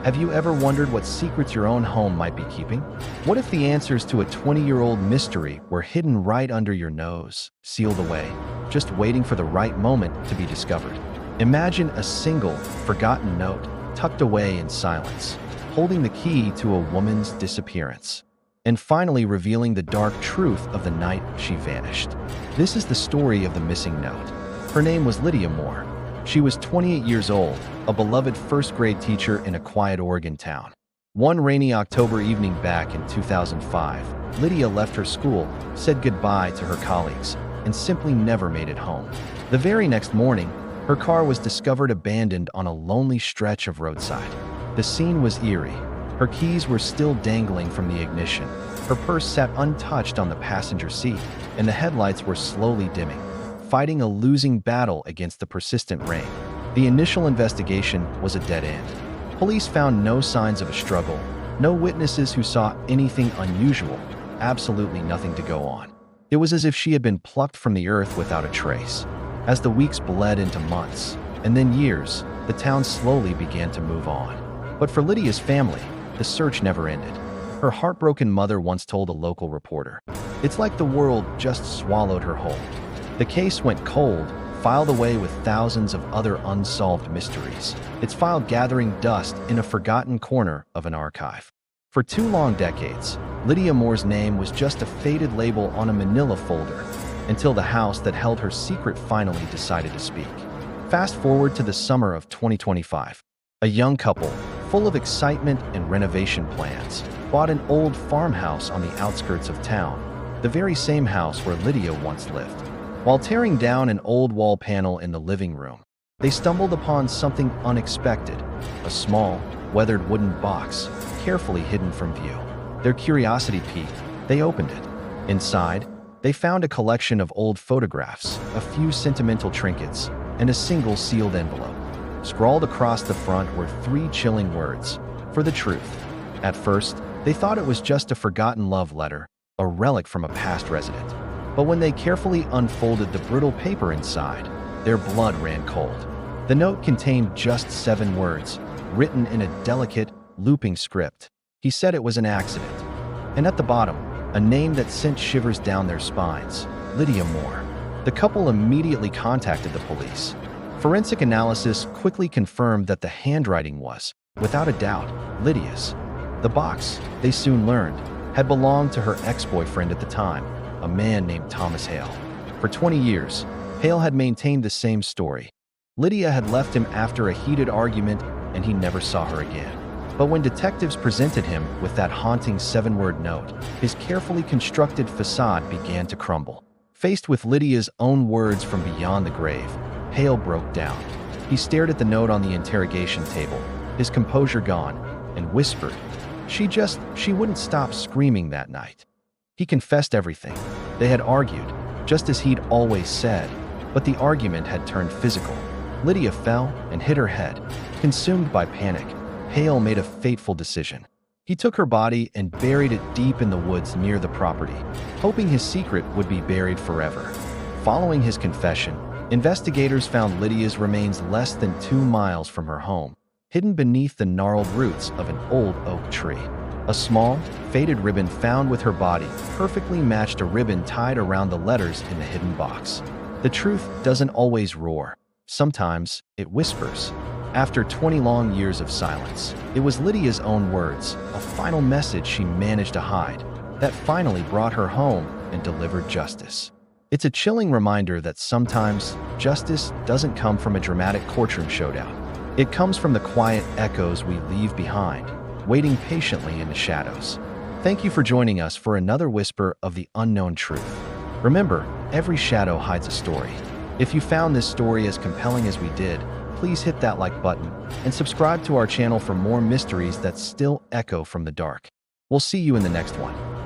Have you ever wondered what secrets your own home might be keeping? What if the answers to a 20-year-old mystery were hidden right under your nose, sealed away, just waiting for the right moment to be discovered? Imagine a single, forgotten note tucked away in silence, holding the key to a woman's disappearance, and finally revealing the dark truth of the night she vanished. This is the story of the missing note. Her name was Lydia Moore. She was 28 years old, a beloved first-grade teacher in a quiet Oregon town. One rainy October evening back in 2005, Lydia left her school, said goodbye to her colleagues, and simply never made it home. The very next morning, her car was discovered abandoned on a lonely stretch of roadside. The scene was eerie. Her keys were still dangling from the ignition. Her purse sat untouched on the passenger seat, and the headlights were slowly dimming, fighting a losing battle against the persistent rain. The initial investigation was a dead end. Police found no signs of a struggle, no witnesses who saw anything unusual, absolutely nothing to go on. It was as if she had been plucked from the earth without a trace. As the weeks bled into months, and then years, the town slowly began to move on. But for Lydia's family, the search never ended. Her heartbroken mother once told a local reporter, "It's like the world just swallowed her whole." The case went cold, filed away with thousands of other unsolved mysteries, its file gathering dust in a forgotten corner of an archive. For 2 long decades, Lydia Moore's name was just a faded label on a manila folder, until the house that held her secret finally decided to speak. Fast forward to the summer of 2025. A young couple, full of excitement and renovation plans, bought an old farmhouse on the outskirts of town, the very same house where Lydia once lived. While tearing down an old wall panel in the living room, they stumbled upon something unexpected, a small, weathered wooden box, carefully hidden from view. Their curiosity piqued. They opened it. Inside, they found a collection of old photographs, a few sentimental trinkets, and a single sealed envelope. Scrawled across the front were 3 chilling words: "For the truth." At first, they thought it was just a forgotten love letter, a relic from a past resident. But when they carefully unfolded the brittle paper inside, their blood ran cold. The note contained just 7 words, written in a delicate, looping script. He said it was an accident. And at the bottom, a name that sent shivers down their spines: Lydia Moore. The couple immediately contacted the police. Forensic analysis quickly confirmed that the handwriting was, without a doubt, Lydia's. The box, they soon learned, had belonged to her ex-boyfriend at the time, a man named Thomas Hale. For 20 years, Hale had maintained the same story. Lydia had left him after a heated argument, and he never saw her again. But when detectives presented him with that haunting 7-word note, his carefully constructed facade began to crumble. Faced with Lydia's own words from beyond the grave, Hale broke down. He stared at the note on the interrogation table, his composure gone, and whispered, She wouldn't stop screaming that night." He confessed everything. They had argued, just as he'd always said, but the argument had turned physical. Lydia fell and hit her head. Consumed by panic, Hale made a fateful decision. He took her body and buried it deep in the woods near the property, hoping his secret would be buried forever. Following his confession, investigators found Lydia's remains less than 2 miles from her home, hidden beneath the gnarled roots of an old oak tree. A small, faded ribbon found with her body perfectly matched a ribbon tied around the letters in the hidden box. The truth doesn't always roar. Sometimes it whispers. After 20 long years of silence, it was Lydia's own words, a final message she managed to hide, that finally brought her home and delivered justice. It's a chilling reminder that sometimes justice doesn't come from a dramatic courtroom showdown. It comes from the quiet echoes we leave behind, waiting patiently in the shadows. Thank you for joining us for another whisper of the unknown truth. Remember, every shadow hides a story. If you found this story as compelling as we did, please hit that like button and subscribe to our channel for more mysteries that still echo from the dark. We'll see you in the next one.